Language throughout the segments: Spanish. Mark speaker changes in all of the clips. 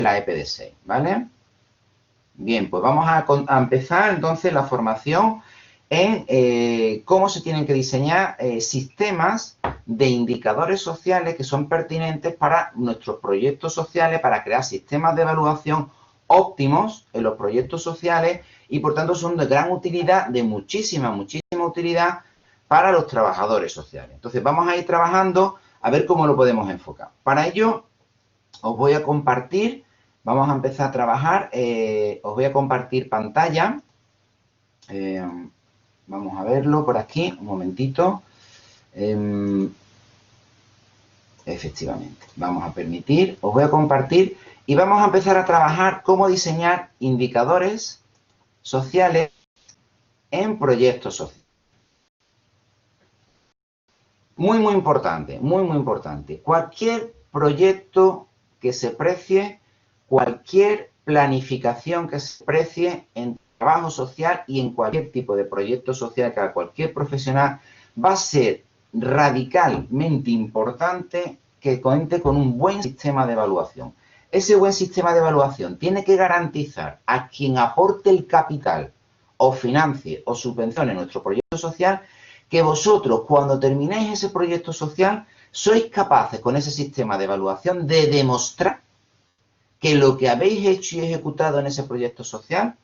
Speaker 1: la EPD6, ¿vale? Bien, pues vamos a empezar entonces la formación en cómo se tienen que diseñar sistemas de indicadores sociales que son pertinentes para nuestros proyectos sociales, para crear sistemas de evaluación óptimos en los proyectos sociales y, por tanto, son de gran utilidad, de muchísima utilidad para los trabajadores sociales. Entonces, vamos a ir trabajando a ver cómo lo podemos enfocar. Para ello, os voy a compartir, vamos a empezar a trabajar, os voy a compartir pantalla. Vamos a verlo por aquí, un momentito. Efectivamente, vamos a permitir, os voy a compartir y vamos a empezar a trabajar cómo diseñar indicadores sociales en proyectos sociales. Muy importante, muy importante. Cualquier proyecto que se precie, cualquier planificación que se precie en trabajo social y en cualquier tipo de proyecto social que haga cualquier profesional, va a ser radicalmente importante que cuente con un buen sistema de evaluación. Ese buen sistema de evaluación tiene que garantizar a quien aporte el capital o financie o subvencione nuestro proyecto social que vosotros, cuando terminéis ese proyecto social, sois capaces con ese sistema de evaluación de demostrar que lo que habéis hecho y ejecutado en ese proyecto social,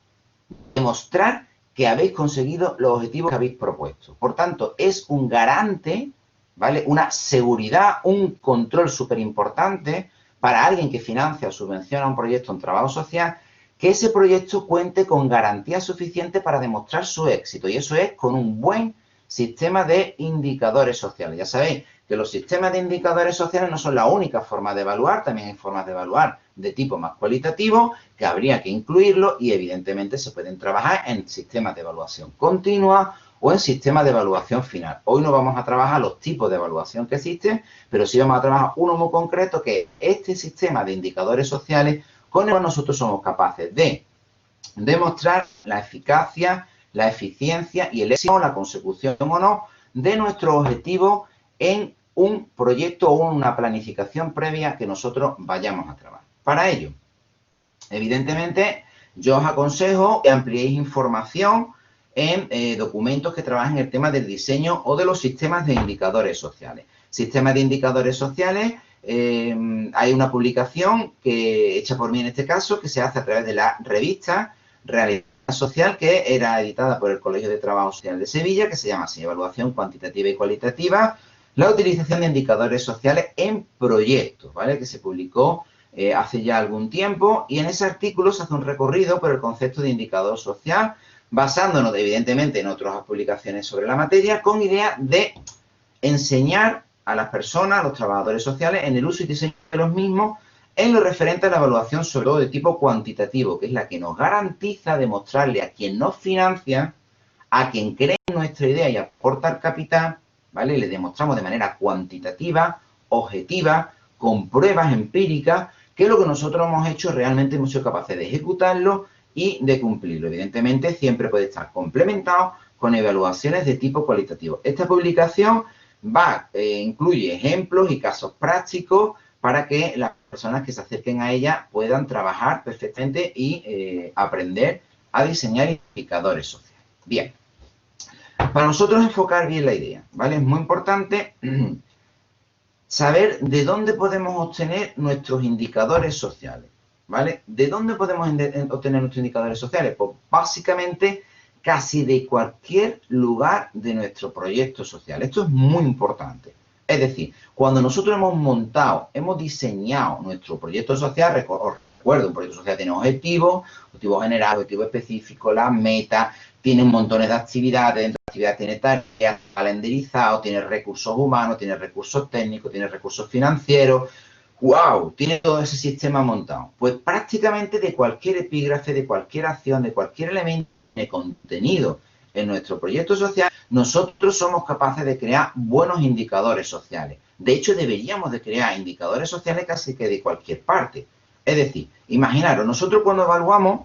Speaker 1: demostrar que habéis conseguido los objetivos que habéis propuesto. Por tanto, es un garante, ¿vale? Una seguridad, un control súper importante para alguien que financia o subvenciona un proyecto en trabajo social, que ese proyecto cuente con garantía suficiente para demostrar su éxito. Y eso es con un buen sistema de indicadores sociales. Ya sabéis que los sistemas de indicadores sociales no son la única forma de evaluar, también hay formas de evaluar de tipo más cualitativo, que habría que incluirlo y evidentemente se pueden trabajar en sistemas de evaluación continua o en sistemas de evaluación final. Hoy no vamos a trabajar los tipos de evaluación que existen, pero sí vamos a trabajar uno muy concreto, que es este sistema de indicadores sociales con el que nosotros somos capaces de demostrar la eficacia, la eficiencia y el éxito, la consecución o no, de nuestros objetivos en un proyecto o una planificación previa que nosotros vayamos a trabajar. Para ello, evidentemente, yo os aconsejo que ampliéis información en documentos que trabajen el tema del diseño o de los sistemas de indicadores sociales. Sistemas de indicadores sociales, hay una publicación hecha por mí en este caso, que se hace a través de la revista Realidad Social, que era editada por el Colegio de Trabajo Social de Sevilla, que se llama así, Evaluación Cuantitativa y Cualitativa, la utilización de indicadores sociales en proyectos, ¿vale? Que se publicó hace ya algún tiempo, y en ese artículo se hace un recorrido por el concepto de indicador social, basándonos evidentemente en otras publicaciones sobre la materia, con idea de enseñar a las personas, a los trabajadores sociales, en el uso y diseño de los mismos, en lo referente a la evaluación, sobre todo de tipo cuantitativo, que es la que nos garantiza demostrarle a quien nos financia, a quien cree en nuestra idea y aporta el capital, ¿vale? Le demostramos de manera cuantitativa, objetiva, con pruebas empíricas, que lo que nosotros hemos hecho realmente hemos sido capaces de ejecutarlo y de cumplirlo. Evidentemente, siempre puede estar complementado con evaluaciones de tipo cualitativo. Esta publicación incluye ejemplos y casos prácticos para que las personas que se acerquen a ella puedan trabajar perfectamente y aprender a diseñar indicadores sociales. Bien, para nosotros enfocar bien la idea, ¿vale? Es muy importante saber de dónde podemos obtener nuestros indicadores sociales, ¿vale? ¿De dónde podemos obtener nuestros indicadores sociales? Pues básicamente casi de cualquier lugar de nuestro proyecto social. Esto es muy importante. Es decir, cuando nosotros hemos diseñado nuestro proyecto social, recuerdo, un proyecto social tiene objetivos generales, objetivos específicos, las metas, tiene montones de actividades, dentro de las actividades tiene tareas, calendarizado, tiene recursos humanos, tiene recursos técnicos, tiene recursos financieros. ¡Wow! Tiene todo ese sistema montado. Pues prácticamente de cualquier epígrafe, de cualquier acción, de cualquier elemento de contenido en nuestro proyecto social, nosotros somos capaces de crear buenos indicadores sociales. De hecho, deberíamos de crear indicadores sociales casi que de cualquier parte. Es decir, imaginaros, nosotros cuando evaluamos,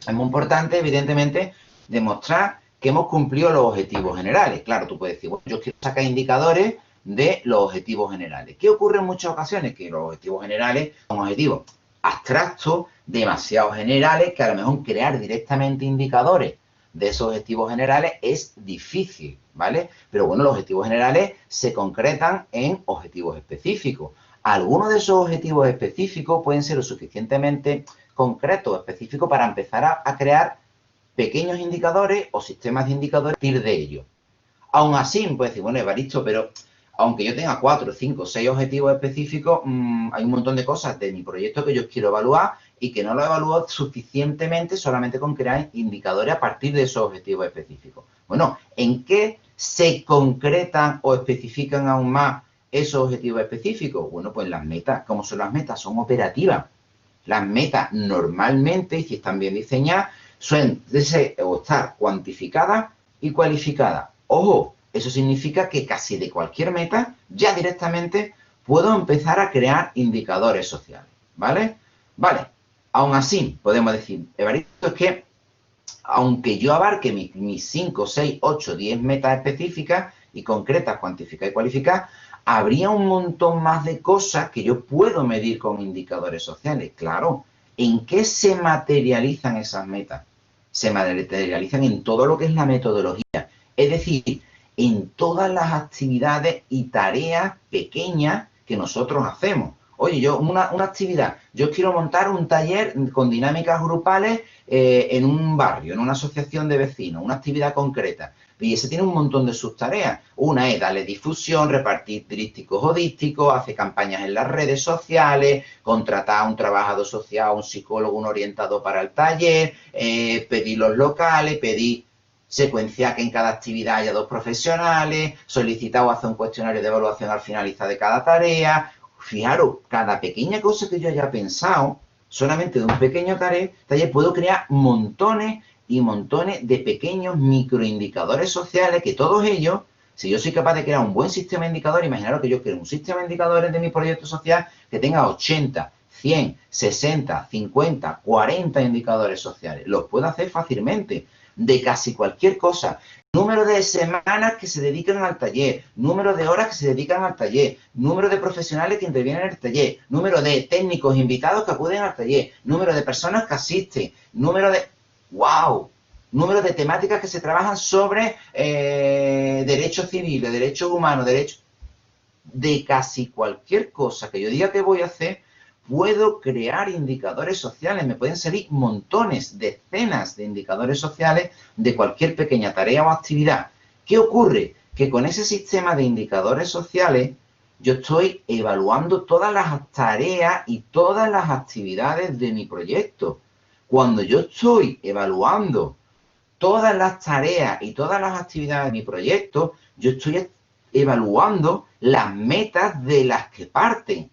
Speaker 1: es muy importante, evidentemente, demostrar que hemos cumplido los objetivos generales. Claro, tú puedes decir, bueno, yo quiero sacar indicadores de los objetivos generales. ¿Qué ocurre en muchas ocasiones? Que los objetivos generales son objetivos abstractos, demasiado generales, que a lo mejor crear directamente indicadores de esos objetivos generales es difícil, ¿vale? Pero bueno, los objetivos generales se concretan en objetivos específicos. Algunos de esos objetivos específicos pueden ser lo suficientemente concretos o específicos para empezar a crear pequeños indicadores o sistemas de indicadores a partir de ellos. Aún así, puedes decir, bueno, Evaristo, pero aunque yo tenga 4, 5, 6 objetivos específicos, hay un montón de cosas de mi proyecto que yo quiero evaluar y que no lo evalúo suficientemente solamente con crear indicadores a partir de esos objetivos específicos. Bueno, ¿en qué se concretan o especifican aún más esos objetivos específicos? Bueno, pues las metas. ¿Cómo son las metas? Son operativas. Las metas normalmente, y si están bien diseñadas, suelen ser o estar cuantificadas y cualificadas. Ojo, eso significa que casi de cualquier meta ya directamente puedo empezar a crear indicadores sociales, ¿vale? Vale, aún así podemos decir, Evaristo, es que aunque yo abarque mis 5, 6, 8, 10 metas específicas y concretas, cuantificar y cualificar, habría un montón más de cosas que yo puedo medir con indicadores sociales. Claro, ¿en qué se materializan esas metas? Se materializan en todo lo que es la metodología. Es decir, en todas las actividades y tareas pequeñas que nosotros hacemos. Oye, yo una actividad, yo quiero montar un taller con dinámicas grupales en un barrio, en una asociación de vecinos, una actividad concreta. Y ese tiene un montón de subtareas. Una es darle difusión, repartir trípticos o dísticos, hacer campañas en las redes sociales, contratar a un trabajador social, un psicólogo, un orientador para el taller, pedir los locales, pedir secuenciar que en cada actividad haya 2 profesionales, solicitar o hacer un cuestionario de evaluación al finalizar de cada tarea. Fijaros, cada pequeña cosa que yo haya pensado, solamente de un pequeño taller puedo crear montones y montones de pequeños microindicadores sociales que todos ellos, si yo soy capaz de crear un buen sistema de indicadores, imaginaros que yo creo un sistema de indicadores de mi proyecto social que tenga 80, 100, 60, 50, 40 indicadores sociales. Los puedo hacer fácilmente de casi cualquier cosa. Número de semanas que se dedican al taller, número de horas que se dedican al taller, número de profesionales que intervienen en el taller, número de técnicos invitados que acuden al taller, número de personas que asisten, número de... ¡Wow! Número de temáticas que se trabajan sobre derechos civiles, derechos humanos, derechos... De casi cualquier cosa que yo diga que voy a hacer, puedo crear indicadores sociales. Me pueden salir montones, decenas de indicadores sociales de cualquier pequeña tarea o actividad. ¿Qué ocurre? Que con ese sistema de indicadores sociales yo estoy evaluando todas las tareas y todas las actividades de mi proyecto. Cuando yo estoy evaluando todas las tareas y todas las actividades de mi proyecto, yo estoy evaluando las metas de las que parten.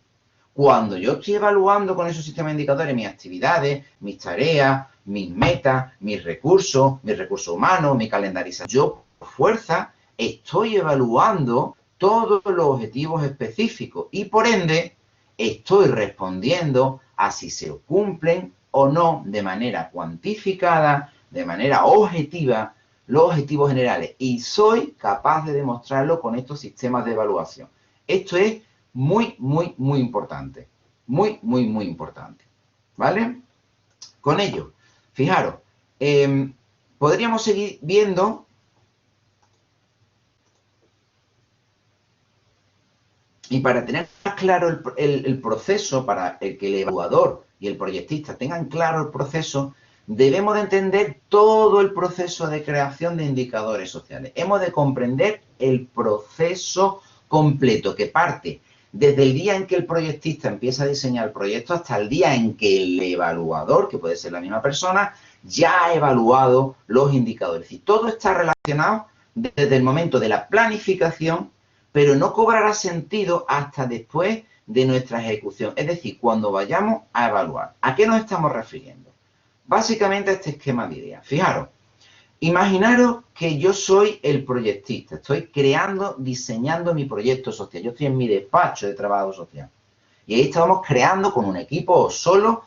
Speaker 1: Cuando yo estoy evaluando con esos sistemas de indicadores mis actividades, mis tareas, mis metas, mis recursos humanos, mi calendarización, yo, por fuerza, estoy evaluando todos los objetivos específicos y, por ende, estoy respondiendo a si se cumplen o no de manera cuantificada, de manera objetiva, los objetivos generales. Y soy capaz de demostrarlo con estos sistemas de evaluación. Esto es muy, muy, muy importante. Muy, muy, muy importante. ¿Vale? Con ello, fijaros, podríamos seguir viendo y para tener más claro el proceso, para que el evaluador y el proyectista tengan claro el proceso, debemos de entender todo el proceso de creación de indicadores sociales. Hemos de comprender el proceso completo que parte desde el día en que el proyectista empieza a diseñar el proyecto hasta el día en que el evaluador, que puede ser la misma persona, ya ha evaluado los indicadores. Y todo está relacionado desde el momento de la planificación, pero no cobrará sentido hasta después de nuestra ejecución. Es decir, cuando vayamos a evaluar. ¿A qué nos estamos refiriendo? Básicamente a este esquema de ideas. Fijaros, imaginaros que yo soy el proyectista, estoy creando, diseñando mi proyecto social. Yo estoy en mi despacho de trabajo social. Y ahí estamos creando con un equipo o solo,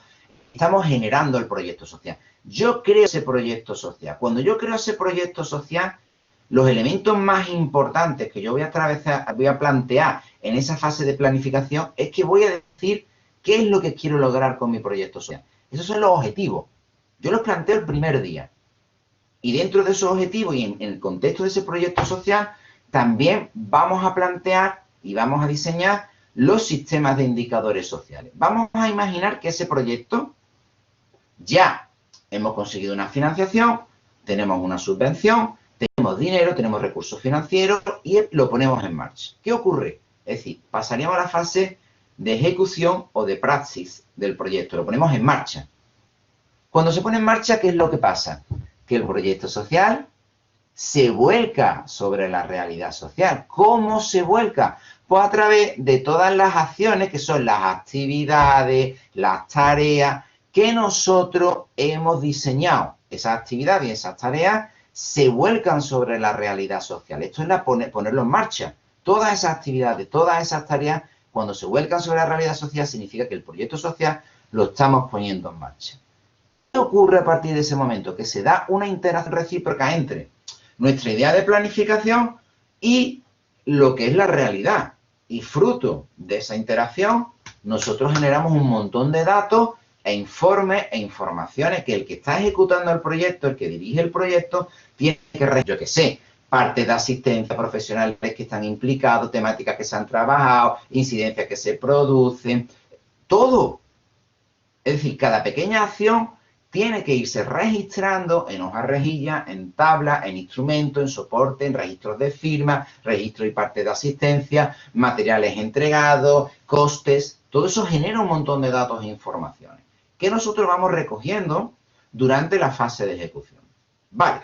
Speaker 1: estamos generando el proyecto social. Yo creo ese proyecto social. Cuando yo creo ese proyecto social, los elementos más importantes que yo voy a plantear en esa fase de planificación es que voy a decir ¿Qué es lo que quiero lograr con mi proyecto social? Esos son los objetivos. Yo los planteo el primer día. Y dentro de esos objetivos y en el contexto de ese proyecto social, también vamos a plantear y vamos a diseñar los sistemas de indicadores sociales. Vamos a imaginar que ese proyecto ya hemos conseguido una financiación, tenemos una subvención, tenemos dinero, tenemos recursos financieros y lo ponemos en marcha. ¿Qué ocurre? Es decir, pasaríamos a la fase de ejecución o de praxis del proyecto, lo ponemos en marcha. Cuando se pone en marcha, ¿qué es lo que pasa? Que el proyecto social se vuelca sobre la realidad social. ¿Cómo se vuelca? Pues a través de todas las acciones, que son las actividades, las tareas que nosotros hemos diseñado. Esas actividades y esas tareas se vuelcan sobre la realidad social. Esto es ponerlo en marcha. Todas esas actividades, todas esas tareas, cuando se vuelcan sobre la realidad social, significa que el proyecto social lo estamos poniendo en marcha. ¿Qué ocurre a partir de ese momento? Que se da una interacción recíproca entre nuestra idea de planificación y lo que es la realidad. Y fruto de esa interacción, nosotros generamos un montón de datos e informes e informaciones que el que está ejecutando el proyecto, el que dirige el proyecto, tiene que, yo qué sé, parte de asistencia, profesionales que están implicados, temáticas que se han trabajado, incidencias que se producen, todo. Es decir, cada pequeña acción tiene que irse registrando en hoja rejilla, en tabla, en instrumento, en soporte, en registros de firma, registro y parte de asistencia, materiales entregados, costes. Todo eso genera un montón de datos e informaciones que nosotros vamos recogiendo durante la fase de ejecución. Vale.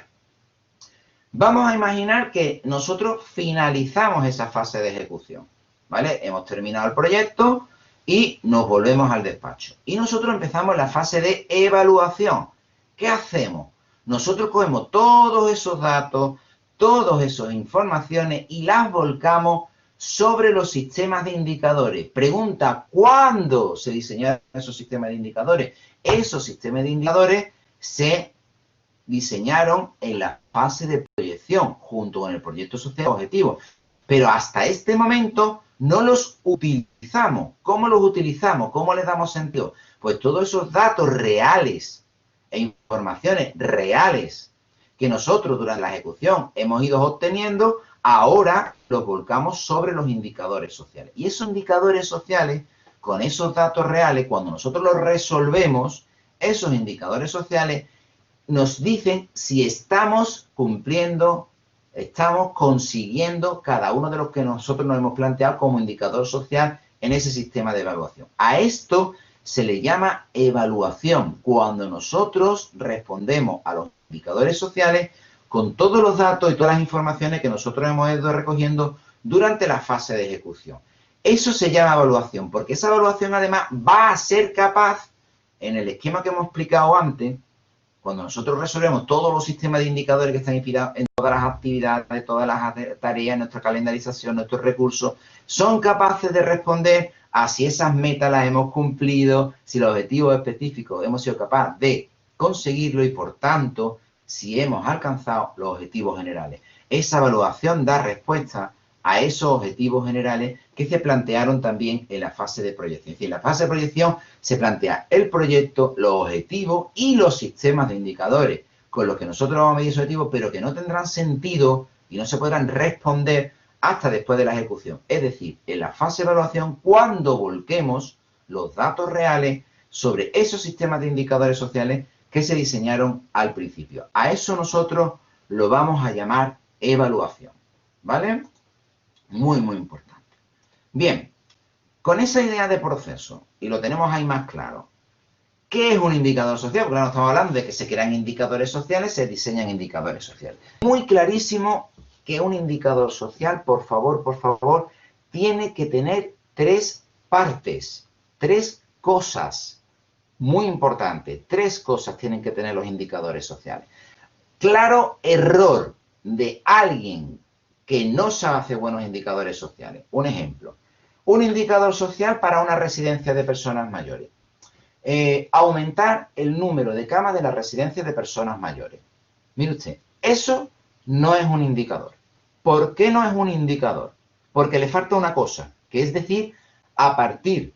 Speaker 1: Vamos a imaginar que nosotros finalizamos esa fase de ejecución. ¿Vale? Hemos terminado el proyecto y nos volvemos al despacho. Y nosotros empezamos la fase de evaluación. ¿Qué hacemos? Nosotros cogemos todos esos datos, todas esas informaciones y las volcamos sobre los sistemas de indicadores. Pregunta, ¿cuándo se diseñaron esos sistemas de indicadores? Esos sistemas de indicadores se diseñaron en la fase de proyección junto con el proyecto social objetivo. Pero hasta este momento no los utilizamos. ¿Cómo los utilizamos? ¿Cómo les damos sentido? Pues todos esos datos reales e informaciones reales que nosotros durante la ejecución hemos ido obteniendo, ahora los volcamos sobre los indicadores sociales. Y esos indicadores sociales, con esos datos reales, cuando nosotros los resolvemos, esos indicadores sociales nos dicen si estamos cumpliendo, estamos consiguiendo cada uno de los que nosotros nos hemos planteado como indicador social en ese sistema de evaluación. A esto se le llama evaluación, cuando nosotros respondemos a los indicadores sociales con todos los datos y todas las informaciones que nosotros hemos ido recogiendo durante la fase de ejecución. Eso se llama evaluación, porque esa evaluación además va a ser capaz, en el esquema que hemos explicado antes, cuando nosotros resolvemos todos los sistemas de indicadores que están inspirados en todas las actividades, todas las tareas, nuestra calendarización, nuestros recursos, son capaces de responder a si esas metas las hemos cumplido, si los objetivos específicos hemos sido capaces de conseguirlo y, por tanto, si hemos alcanzado los objetivos generales. Esa evaluación da respuesta a esos objetivos generales que se plantearon también en la fase de proyección. Es decir, en la fase de proyección se plantea el proyecto, los objetivos y los sistemas de indicadores con los que nosotros vamos a medir esos objetivos, pero que no tendrán sentido y no se podrán responder hasta después de la ejecución. Es decir, en la fase de evaluación, cuando volquemos los datos reales sobre esos sistemas de indicadores sociales que se diseñaron al principio. A eso nosotros lo vamos a llamar evaluación. ¿Vale? Muy, muy importante. Bien, con esa idea de proceso, y lo tenemos ahí más claro, ¿qué es un indicador social? Porque ahora estamos hablando de que se crean indicadores sociales, se diseñan indicadores sociales. Muy clarísimo que un indicador social, por favor, tiene que tener tres partes, tres cosas. Muy importante, tres cosas tienen que tener los indicadores sociales. Claro error de alguien que no sabe hacer buenos indicadores sociales. Un ejemplo, un indicador social para una residencia de personas mayores. Aumentar el número de camas de las residencias de personas mayores. Mire usted, eso no es un indicador. ¿Por qué no es un indicador? Porque le falta una cosa, que es decir, a partir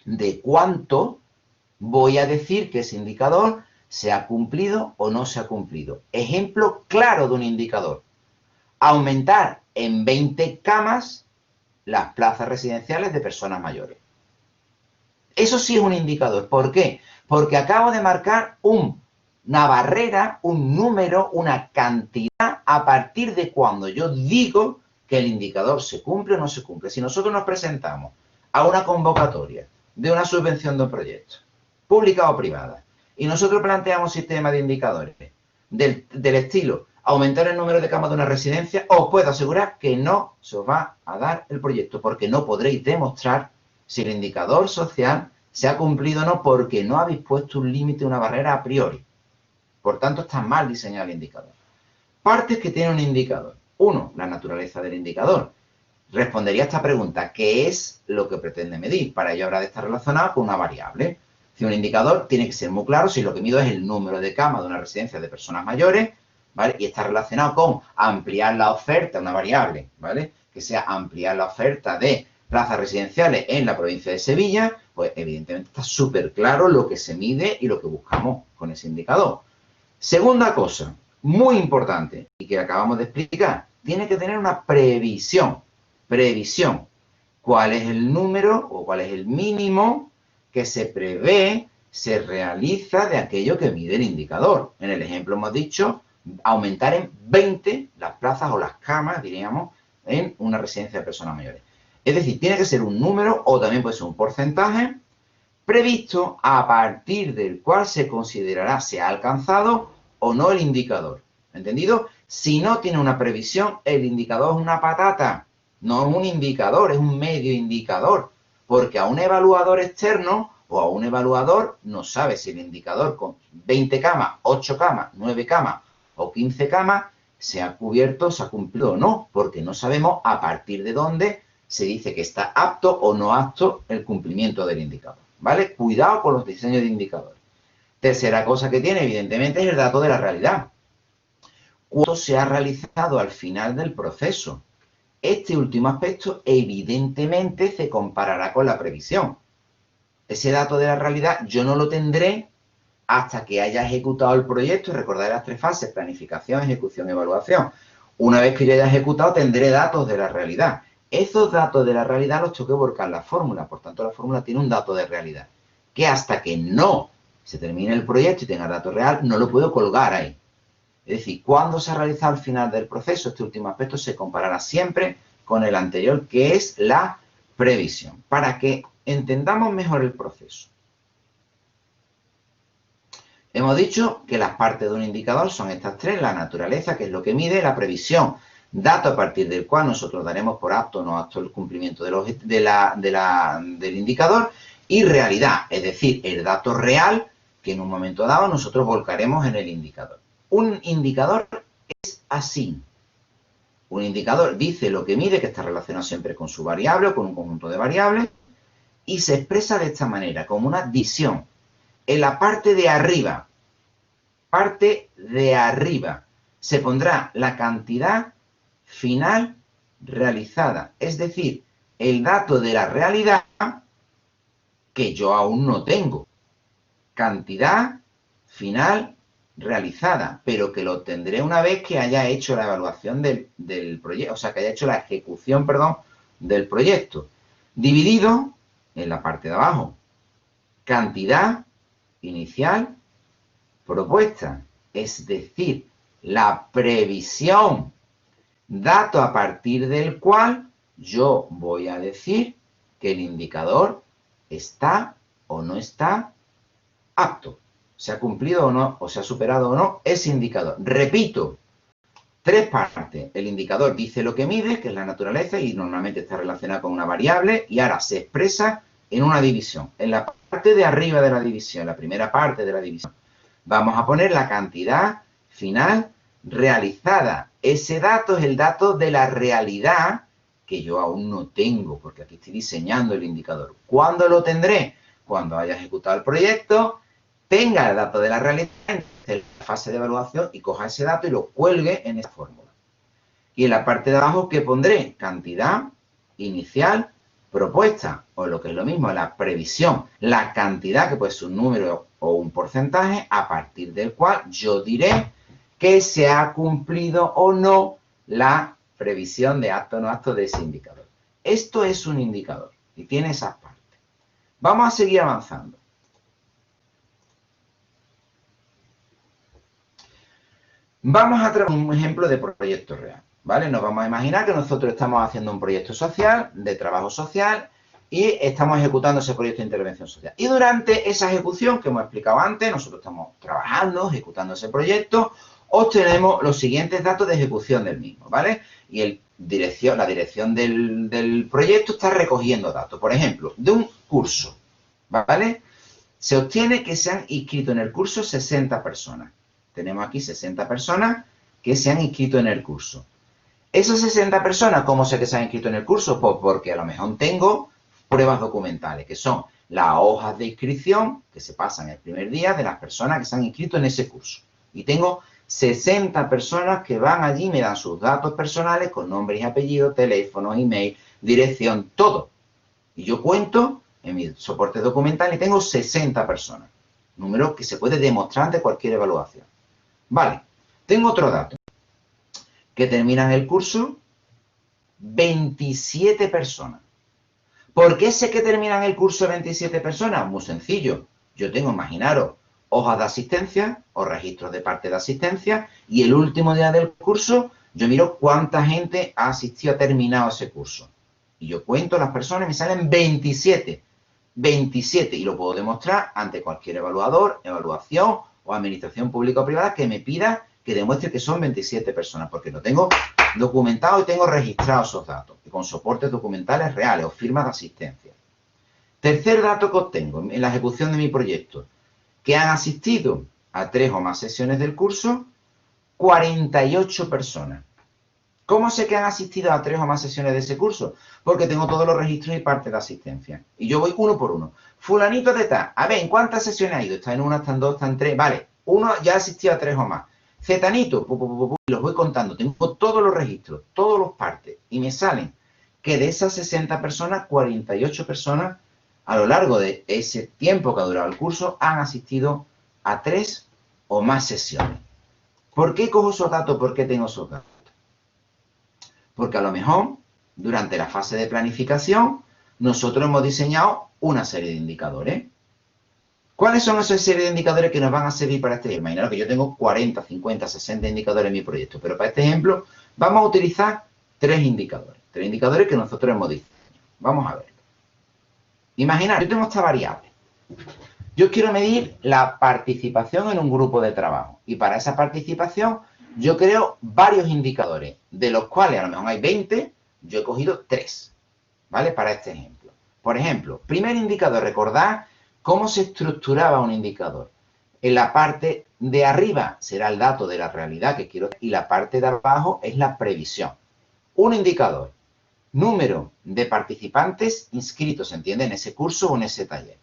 Speaker 1: de cuánto voy a decir que ese indicador se ha cumplido o no se ha cumplido. Ejemplo claro de un indicador. Aumentar en 20 camas las plazas residenciales de personas mayores. Eso sí es un indicador. ¿Por qué? Porque acabo de marcar una barrera, un número, una cantidad a partir de cuando yo digo que el indicador se cumple o no se cumple. Si nosotros nos presentamos a una convocatoria de una subvención de un proyecto, pública o privada, y nosotros planteamos un sistema de indicadores del estilo aumentar el número de camas de una residencia, os puedo asegurar que no se os va a dar el proyecto, porque no podréis demostrar si el indicador social se ha cumplido o no, porque no habéis puesto un límite, una barrera a priori. Por tanto, está mal diseñado el indicador. Partes que tiene un indicador. Uno, la naturaleza del indicador. Respondería a esta pregunta: ¿qué es lo que pretende medir? Para ello habrá de estar relacionado con una variable. Si un indicador tiene que ser muy claro si lo que mido es el número de camas de una residencia de personas mayores, ¿vale? Y está relacionado con ampliar la oferta, una variable, ¿vale? Que sea ampliar la oferta de plazas residenciales en la provincia de Sevilla, pues evidentemente está súper claro lo que se mide y lo que buscamos con ese indicador. Segunda cosa, muy importante, y que acabamos de explicar, tiene que tener una previsión. Previsión. ¿Cuál es el número o cuál es el mínimo que se prevé, se realiza de aquello que mide el indicador? En el ejemplo hemos dicho aumentar en 20 las plazas o las camas, diríamos, en una residencia de personas mayores. Es decir, tiene que ser un número o también puede ser un porcentaje previsto a partir del cual se considerará si ha alcanzado o no el indicador. ¿Entendido? Si no tiene una previsión, el indicador es una patata. No es un indicador, es un medio indicador. Porque a un evaluador externo o a un evaluador no sabe si el indicador con 20 camas, 8 camas, 9 camas o 15 camas se ha cubierto, se ha cumplido o no. Porque no sabemos a partir de dónde se dice que está apto o no apto el cumplimiento del indicador. ¿Vale? Cuidado con los diseños de indicadores. Tercera cosa que tiene, evidentemente, es el dato de la realidad. ¿Cuánto se ha realizado al final del proceso? Este último aspecto, evidentemente, se comparará con la previsión. Ese dato de la realidad yo no lo tendré hasta que haya ejecutado el proyecto. Recordad las 3 fases: planificación, ejecución, evaluación. Una vez que yo haya ejecutado, tendré datos de la realidad. Esos datos de la realidad los tengo que volcar en la fórmula. Por tanto, la fórmula tiene un dato de realidad, que hasta que no se termine el proyecto y tenga dato real, no lo puedo colgar ahí. Es decir, cuando se ha realizado al final del proceso, este último aspecto se comparará siempre con el anterior, que es la previsión, para que entendamos mejor el proceso. Hemos dicho que las partes de un indicador son estas 3: la naturaleza, que es lo que mide; la previsión, dato a partir del cual nosotros daremos por apto o no apto el cumplimiento del indicador; y realidad, es decir, el dato real que en un momento dado nosotros volcaremos en el indicador. Un indicador es así. Un indicador dice lo que mide, que está relacionado siempre con su variable o con un conjunto de variables, y se expresa de esta manera, como una división. En la parte de arriba, se pondrá la cantidad final realizada, es decir, el dato de la realidad que yo aún no tengo. Cantidad final realizada, pero que lo tendré una vez que haya hecho la evaluación del proyecto, o sea, que haya hecho la ejecución, perdón, del proyecto. Dividido en la parte de abajo. Cantidad inicial propuesta, es decir, la previsión, dato a partir del cual yo voy a decir que el indicador está o no está apto. ¿Se ha cumplido o no, o se ha superado o no ese indicador? Repito, 3 partes. El indicador dice lo que mide, que es la naturaleza, y normalmente está relacionado con una variable, y ahora se expresa en una división. En la parte de arriba de la división, la primera parte de la división, vamos a poner la cantidad final realizada. Ese dato es el dato de la realidad que yo aún no tengo, porque aquí estoy diseñando el indicador. ¿Cuándo lo tendré? Cuando haya ejecutado el proyecto, tenga el dato de la realidad en la fase de evaluación y coja ese dato y lo cuelgue en esta fórmula. Y en la parte de abajo, ¿qué pondré? Cantidad inicial propuesta, o lo que es lo mismo, la previsión, la cantidad, que puede ser un número o un porcentaje, a partir del cual yo diré que se ha cumplido o no la previsión de acto o no acto de ese indicador. Esto es un indicador y tiene esas partes. Vamos a seguir avanzando. Vamos a traer un ejemplo de proyecto real, ¿vale? Nos vamos a imaginar que nosotros estamos haciendo un proyecto social, de trabajo social, y estamos ejecutando ese proyecto de intervención social. Y durante esa ejecución, que hemos explicado antes, nosotros estamos trabajando, ejecutando ese proyecto, obtenemos los siguientes datos de ejecución del mismo, ¿vale? Y la dirección del proyecto está recogiendo datos. Por ejemplo, de un curso, ¿vale? Se obtiene que se han inscrito en el curso 60 personas. Tenemos aquí 60 personas que se han inscrito en el curso. Esas 60 personas, ¿cómo sé que se han inscrito en el curso? Pues porque a lo mejor tengo pruebas documentales, que son las hojas de inscripción que se pasan el primer día de las personas que se han inscrito en ese curso. Y tengo 60 personas que van allí y me dan sus datos personales con nombres y apellidos, teléfonos, email, dirección, todo. Y yo cuento en mi soporte documental y tengo 60 personas. Número que se puede demostrar ante cualquier evaluación. Vale, tengo otro dato. Que terminan el curso 27 personas. ¿Por qué sé que terminan el curso 27 personas? Muy sencillo. Yo tengo, imaginaros, hojas de asistencia o registros de parte de asistencia y el último día del curso yo miro cuánta gente ha asistido, ha terminado ese curso. Y yo cuento las personas y me salen 27. 27 y lo puedo demostrar ante cualquier evaluador, evaluación o administración pública o privada que me pida que demuestre que son 27 personas, porque lo tengo documentado y tengo registrados esos datos, y con soportes documentales reales o firmas de asistencia. Tercer dato que obtengo en la ejecución de mi proyecto, que han asistido a 3 o más sesiones del curso 48 personas. ¿Cómo sé que han asistido a 3 o más sesiones de ese curso? Porque tengo todos los registros y parte de asistencia. Y yo voy uno por uno. Fulanito de tal, a ver, ¿en cuántas sesiones ha ido? Está en una, está en dos, está en tres. Vale, uno ya ha asistido a 3 o más. Zetanito, los voy contando. Tengo todos los registros, todos los partes. Y me salen que de esas 60 personas, 48 personas, a lo largo de ese tiempo que ha durado el curso, han asistido a 3 o más sesiones. ¿Por qué cojo esos datos? ¿Por qué tengo esos datos? Porque a lo mejor, durante la fase de planificación, nosotros hemos diseñado una serie de indicadores. ¿Cuáles son esas series de indicadores que nos van a servir para este ejemplo? Imaginaros que yo tengo 40, 50, 60 indicadores en mi proyecto, pero para este ejemplo vamos a utilizar 3 indicadores. 3 indicadores que nosotros hemos diseñado. Vamos a verlo. Imaginad, yo tengo esta variable. Yo quiero medir la participación en un grupo de trabajo. Y para esa participación yo creo varios indicadores, de los cuales a lo mejor hay 20, yo he cogido 3, ¿vale? Para este ejemplo. Por ejemplo, primer indicador, recordad cómo se estructuraba un indicador. En la parte de arriba será el dato de la realidad que quiero y la parte de abajo es la previsión. Un indicador, número de participantes inscritos, ¿se entiende? En ese curso o en ese taller.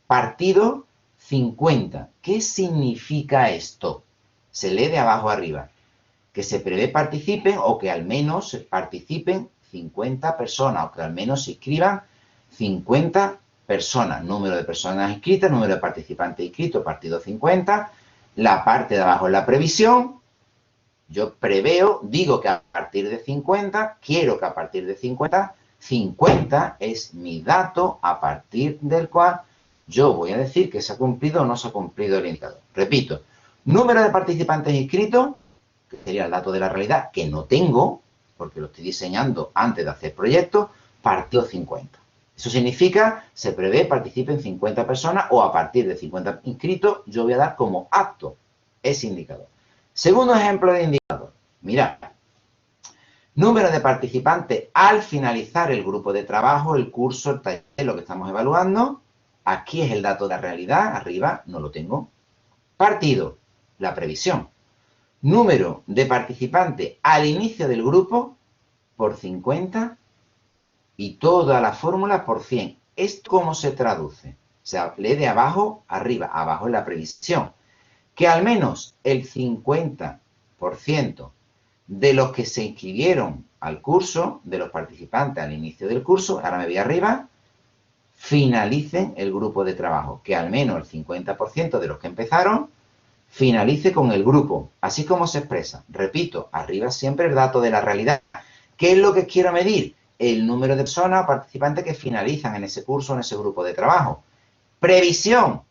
Speaker 1: Partido 50. ¿Qué significa esto? Se lee de abajo arriba. Que se prevé participen o que al menos participen 50 personas o que al menos se inscriban 50 personas. Número de personas inscritas, número de participantes inscritos, partido 50. La parte de abajo es la previsión. Yo preveo, digo que a partir de 50, quiero que a partir de 50, 50 es mi dato a partir del cual yo voy a decir que se ha cumplido o no se ha cumplido el indicador. Repito, número de participantes inscritos, que sería el dato de la realidad, que no tengo, porque lo estoy diseñando antes de hacer proyectos, partido 50. Eso significa, se prevé participen 50 personas o a partir de 50 inscritos, yo voy a dar como acto ese indicador. Segundo ejemplo de indicador. Mirad, número de participantes al finalizar el grupo de trabajo, el curso, el taller, lo que estamos evaluando. Aquí es el dato de la realidad, arriba no lo tengo. Partido, la previsión. Número de participantes al inicio del grupo por 50 y toda la fórmula por 100. ¿Esto cómo se traduce? Se lee de abajo arriba. Abajo es la previsión. Que al menos el 50% de los que se inscribieron al curso, de los participantes al inicio del curso, ahora me voy arriba, finalicen el grupo de trabajo, que al menos el 50% de los que empezaron finalice con el grupo, así como se expresa. Repito, arriba siempre el dato de la realidad. ¿Qué es lo que quiero medir? El número de personas o participantes que finalizan en ese curso o en ese grupo de trabajo. Previsión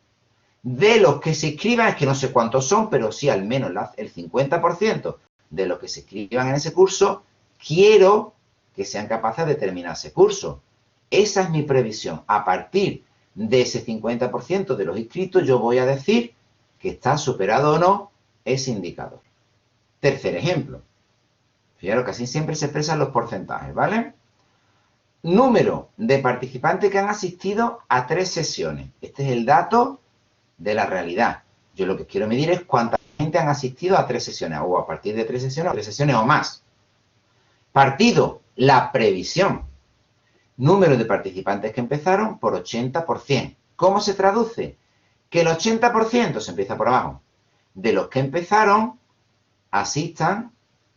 Speaker 1: de los que se inscriban, es que no sé cuántos son, pero sí al menos el 50% de los que se inscriban en ese curso, quiero que sean capaces de terminar ese curso. Esa es mi previsión. A partir de ese 50% de los inscritos, yo voy a decir que está superado o no ese indicador. Tercer ejemplo. Fijaros que así siempre se expresan los porcentajes, ¿vale? Número de participantes que han asistido a 3 sesiones. Este es el dato de la realidad. Yo lo que quiero medir es cuánta gente han asistido a 3 sesiones, o a partir de 3 sesiones, o 3 sesiones o más. Partido, la previsión. Número de participantes que empezaron por 80%. ¿Cómo se traduce? Que el 80%, se empieza por abajo, de los que empezaron asistan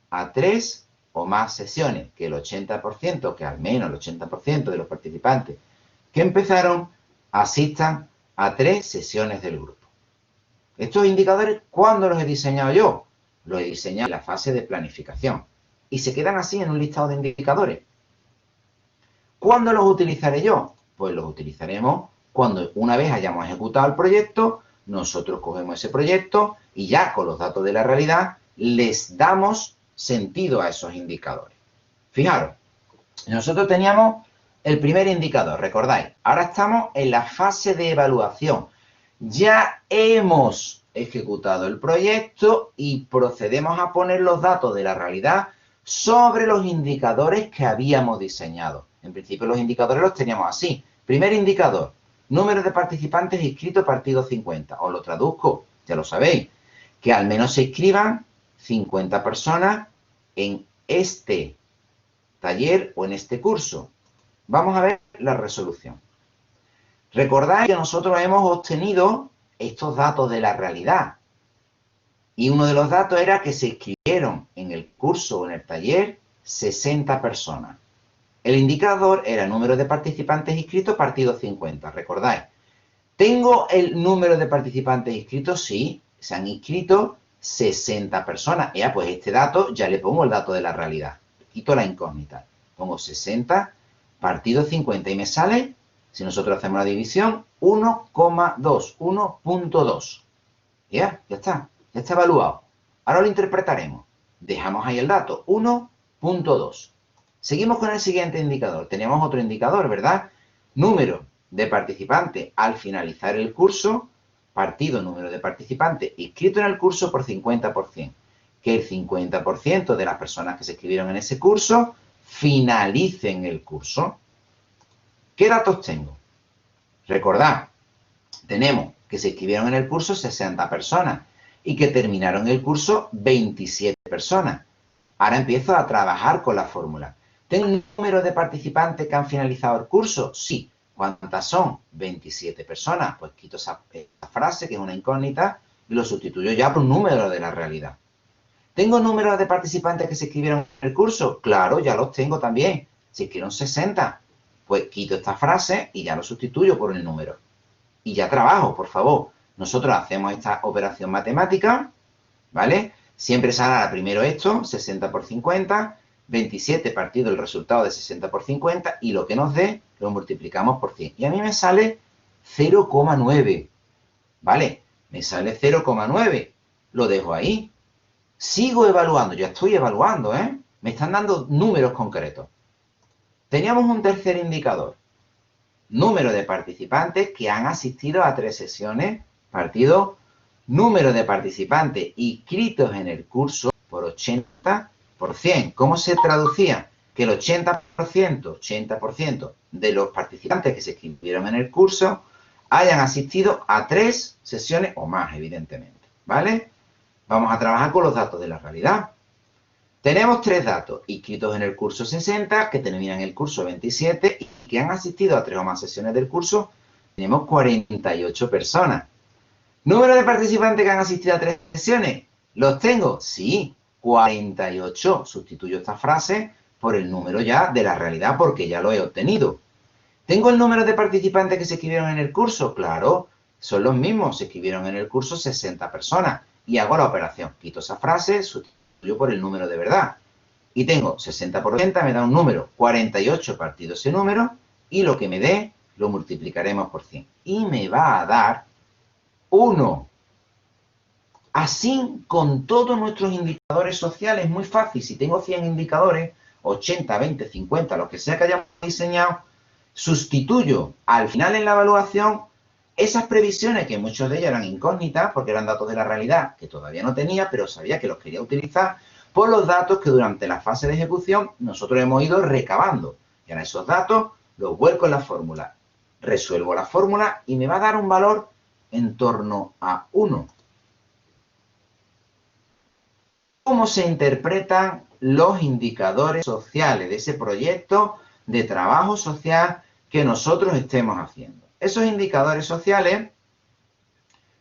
Speaker 1: a 3 o más sesiones. Que el 80%, que al menos el 80% de los participantes que empezaron asistan a 3 sesiones del grupo. Estos indicadores, ¿cuándo los he diseñado yo? Los he diseñado en la fase de planificación. Y se quedan así en un listado de indicadores. ¿Cuándo los utilizaré yo? Pues los utilizaremos cuando una vez hayamos ejecutado el proyecto, nosotros cogemos ese proyecto y ya con los datos de la realidad les damos sentido a esos indicadores. Fijaros, nosotros teníamos el primer indicador, recordáis. Ahora estamos en la fase de evaluación. Ya hemos ejecutado el proyecto y procedemos a poner los datos de la realidad sobre los indicadores que habíamos diseñado. En principio los indicadores los teníamos así. Primer indicador, número de participantes inscritos partido 50. Os lo traduzco, ya lo sabéis, que al menos se inscriban 50 personas en este taller o en este curso. Vamos a ver la resolución. Recordad que nosotros hemos obtenido estos datos de la realidad. Y uno de los datos era que se inscribieron en el curso o en el taller 60 personas. El indicador era el número de participantes inscritos partido 50, recordáis. ¿Tengo el número de participantes inscritos? Sí, se han inscrito 60 personas. Ya, pues este dato ya le pongo el dato de la realidad. Quito la incógnita. Pongo 60 partido 50 y me sale, si nosotros hacemos la división, 1,2, 1.2. Ya está evaluado. Ahora lo interpretaremos. Dejamos ahí el dato, 1.2. Seguimos con el siguiente indicador. Teníamos otro indicador, ¿verdad? Número de participantes al finalizar el curso, partido número de participantes inscritos en el curso por 50%. Que el 50% de las personas que se inscribieron en ese curso finalicen el curso. ¿Qué datos tengo? Recordad, tenemos que se inscribieron en el curso 60 personas y que terminaron el curso 27 personas. Ahora empiezo a trabajar con la fórmula. ¿Tengo un número de participantes que han finalizado el curso? Sí. ¿Cuántas son? 27 personas. Pues quito esa frase, que es una incógnita, y lo sustituyo ya por un número de la realidad. ¿Tengo números de participantes que se inscribieron en el curso? Claro, ya los tengo también. Se inscribieron 60. Pues quito esta frase y ya lo sustituyo por el número. Y ya trabajo, por favor. Nosotros hacemos esta operación matemática, ¿vale? Siempre sale primero esto, 60 por 50, 27 partido el resultado de 60 por 50, y lo que nos dé lo multiplicamos por 100. Y a mí me sale 0,9, ¿vale? Me sale 0,9. Lo dejo ahí. Sigo evaluando, ya estoy evaluando, ¿eh? Me están dando números concretos. Teníamos un tercer indicador. Número de participantes que han asistido a 3 sesiones, partido número de participantes inscritos en el curso por 80%. ¿Cómo se traducía? Que el 80% de los participantes que se inscribieron en el curso hayan asistido a 3 sesiones o más, evidentemente, ¿vale? Vamos a trabajar con los datos de la realidad. Tenemos 3 datos: inscritos en el curso 60, que terminan el curso 27 y que han asistido a 3 o más sesiones del curso. Tenemos 48 personas. ¿Número de participantes que han asistido a 3 sesiones? ¿Los tengo? Sí, 48. Sustituyo esta frase por el número ya de la realidad, porque ya lo he obtenido. ¿Tengo el número de participantes que se inscribieron en el curso? Claro, son los mismos. Se inscribieron en el curso 60 personas. Y hago la operación. Quito esa frase, sustituyo por el número de verdad. Y tengo 60 por 80, me da un número. 48 partido ese número. Y lo que me dé, lo multiplicaremos por 100. Y me va a dar 1. Así con todos nuestros indicadores sociales, muy fácil. Si tengo 100 indicadores, 80, 20, 50, lo que sea que hayamos diseñado, sustituyo al final en la evaluación esas previsiones, que muchas de ellas eran incógnitas, porque eran datos de la realidad que todavía no tenía, pero sabía que los quería utilizar, por los datos que durante la fase de ejecución nosotros hemos ido recabando. Y ahora esos datos los vuelco en la fórmula. Resuelvo la fórmula y me va a dar un valor en torno a 1. ¿Cómo se interpretan los indicadores sociales de ese proyecto de trabajo social que nosotros estemos haciendo? Esos indicadores sociales,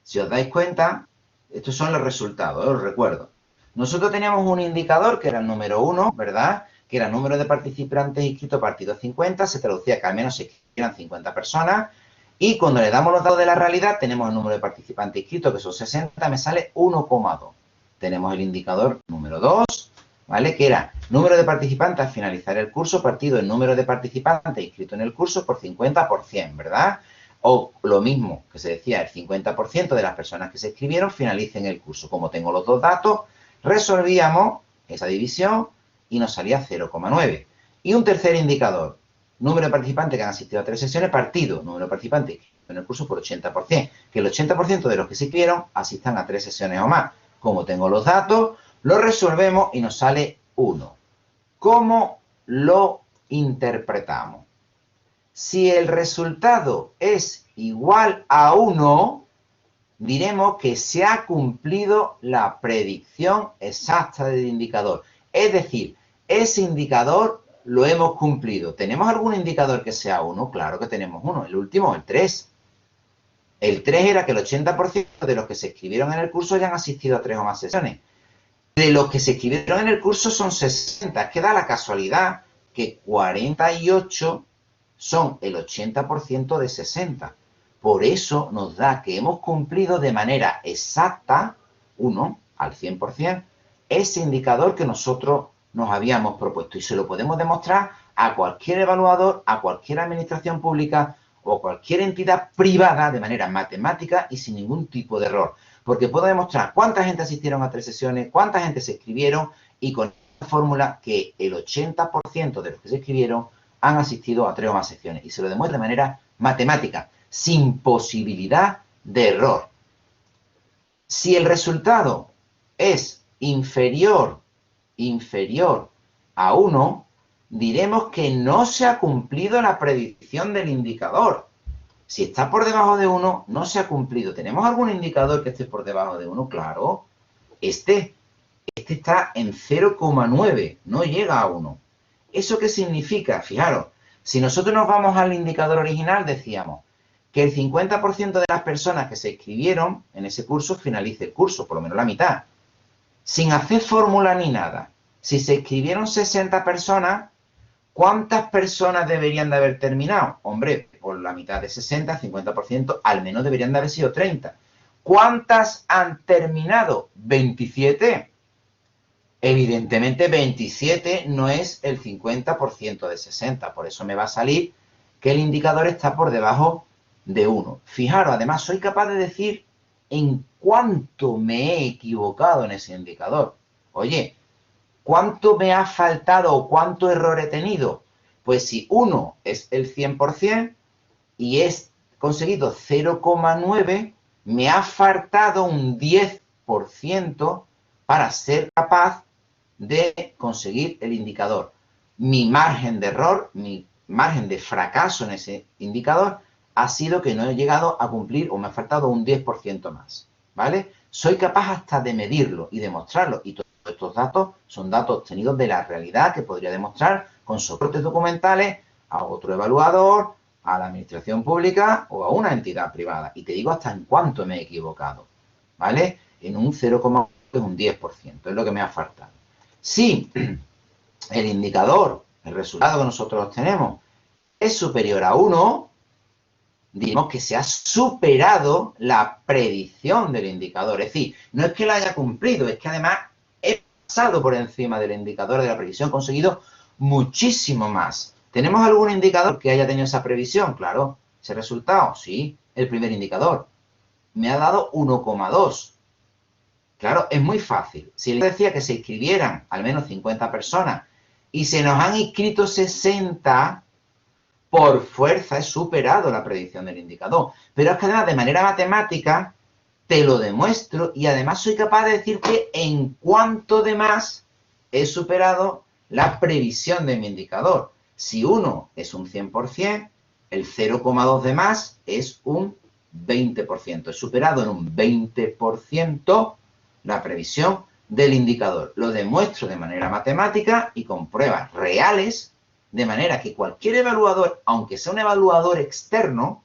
Speaker 1: si os dais cuenta, estos son los resultados, os recuerdo. Nosotros teníamos un indicador que era el número 1, ¿verdad? Que era el número de participantes inscritos partido 50, se traducía que al menos se inscribieran 50 personas, y cuando le damos los datos de la realidad, tenemos el número de participantes inscritos, que son 60, me sale 1,2. Tenemos el indicador número 2, ¿vale? Que era número de participantes al finalizar el curso partido el número de participantes inscritos en el curso por 50 por 100, ¿verdad? O lo mismo que se decía, el 50% de las personas que se inscribieron finalicen el curso. Como tengo los dos datos, resolvíamos esa división y nos salía 0,9. Y un tercer indicador, número de participantes que han asistido a 3 sesiones partido número de participantes en el curso por 80%, que el 80% de los que se inscribieron asistan a 3 sesiones o más. Como tengo los datos, lo resolvemos y nos sale 1. ¿Cómo lo interpretamos? Si el resultado es igual a 1, diremos que se ha cumplido la predicción exacta del indicador. Es decir, ese indicador lo hemos cumplido. ¿Tenemos algún indicador que sea 1? Claro que tenemos uno. El último, el 3. El 3 era que el 80% de los que se inscribieron en el curso ya han asistido a 3 o más sesiones. De los que se inscribieron en el curso son 60. Es que da la casualidad que 48 son el 80% de 60. Por eso nos da que hemos cumplido de manera exacta, 1 al 100%, ese indicador que nosotros nos habíamos propuesto. Y se lo podemos demostrar a cualquier evaluador, a cualquier administración pública o cualquier entidad privada de manera matemática y sin ningún tipo de error. Porque puedo demostrar cuánta gente asistieron a 3 sesiones, cuánta gente se inscribieron y con esta fórmula que el 80% de los que se inscribieron han asistido a 3 o más sesiones. Y se lo demuestra de manera matemática, sin posibilidad de error. Si el resultado es inferior a 1, diremos que no se ha cumplido la predicción del indicador. Si está por debajo de 1, no se ha cumplido. ¿Tenemos algún indicador que esté por debajo de 1? Claro. Este está en 0,9, no llega a 1. ¿Eso qué significa? Fijaros, si nosotros nos vamos al indicador original, decíamos que el 50% de las personas que se inscribieron en ese curso finalice el curso, por lo menos la mitad, sin hacer fórmula ni nada. Si se inscribieron 60 personas, ¿cuántas personas deberían de haber terminado? Hombre, por la mitad de 60, 50%, al menos deberían de haber sido 30. ¿Cuántas han terminado? 27. Evidentemente 27 no es el 50% de 60, por eso me va a salir que el indicador está por debajo de 1. Fijaros, además soy capaz de decir en cuánto me he equivocado en ese indicador. Oye, ¿cuánto me ha faltado o cuánto error he tenido? Pues si 1 es el 100% y he conseguido 0,9, me ha faltado un 10% para ser capaz de conseguir el indicador. Mi margen de error, mi margen de fracaso en ese indicador ha sido que no he llegado a cumplir o me ha faltado un 10% más, ¿vale? Soy capaz hasta de medirlo y demostrarlo y todos estos datos son datos obtenidos de la realidad que podría demostrar con soportes documentales a otro evaluador, a la administración pública o a una entidad privada. Y te digo hasta en cuánto me he equivocado, ¿vale? En un 0,1 es un 10%, es lo que me ha faltado. Si el indicador, el resultado que nosotros obtenemos, es superior a 1, digamos que se ha superado la predicción del indicador. Es decir, no es que lo haya cumplido, es que además he pasado por encima del indicador de la previsión, conseguido muchísimo más. ¿Tenemos algún indicador que haya tenido esa previsión? Claro. ¿Ese resultado? Sí, el primer indicador. Me ha dado 1,2. Claro, es muy fácil. Si les decía que se inscribieran al menos 50 personas y se nos han inscrito 60, por fuerza he superado la predicción del indicador. Pero es que además de manera matemática te lo demuestro y además soy capaz de decirte en cuánto de más he superado la previsión de mi indicador. Si 1 es un 100%, el 0,2 de más es un 20%. He superado en un 20% la previsión del indicador. Lo demuestro de manera matemática y con pruebas reales, de manera que cualquier evaluador, aunque sea un evaluador externo,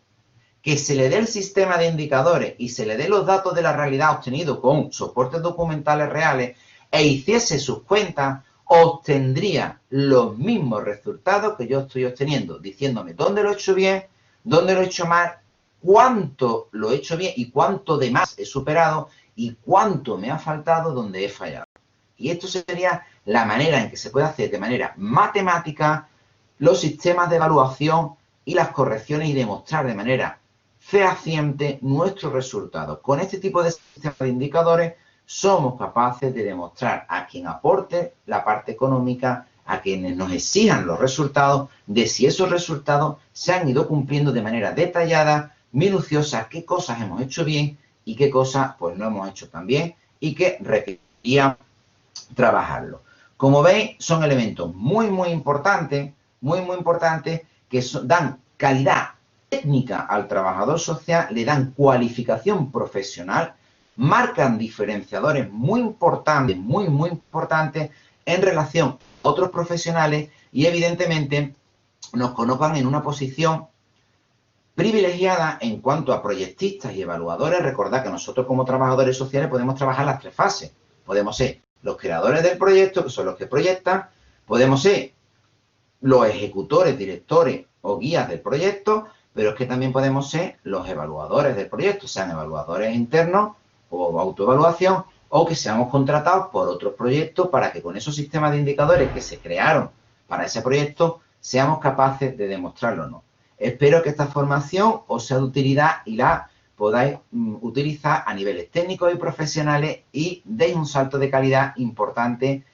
Speaker 1: que se le dé el sistema de indicadores y se le dé los datos de la realidad obtenidos con soportes documentales reales e hiciese sus cuentas, obtendría los mismos resultados que yo estoy obteniendo, diciéndome dónde lo he hecho bien, dónde lo he hecho mal, cuánto lo he hecho bien y cuánto de más he superado y cuánto me ha faltado donde he fallado. Y esto sería la manera en que se puede hacer de manera matemática los sistemas de evaluación y las correcciones y demostrar de manera fehaciente nuestros resultados. Con este tipo de sistemas de indicadores somos capaces de demostrar a quien aporte la parte económica, a quienes nos exijan los resultados, de si esos resultados se han ido cumpliendo de manera detallada, minuciosa, qué cosas hemos hecho bien y qué cosas pues no hemos hecho tan bien y que requerían trabajarlo. Como veis, son elementos muy importantes, muy importantes, que dan calidad técnica al trabajador social, le dan cualificación profesional, marcan diferenciadores muy importantes, muy importantes en relación a otros profesionales y evidentemente nos colocan en una posición privilegiada en cuanto a proyectistas y evaluadores. Recordad que nosotros como trabajadores sociales podemos trabajar las 3 fases. Podemos ser los creadores del proyecto, que son los que proyectan, podemos ser los ejecutores, directores o guías del proyecto, pero es que también podemos ser los evaluadores del proyecto, sean evaluadores internos o autoevaluación, o que seamos contratados por otros proyectos para que con esos sistemas de indicadores que se crearon para ese proyecto seamos capaces de demostrarlo o no. Espero que esta formación os sea de utilidad y la podáis utilizar a niveles técnicos y profesionales y deis un salto de calidad importante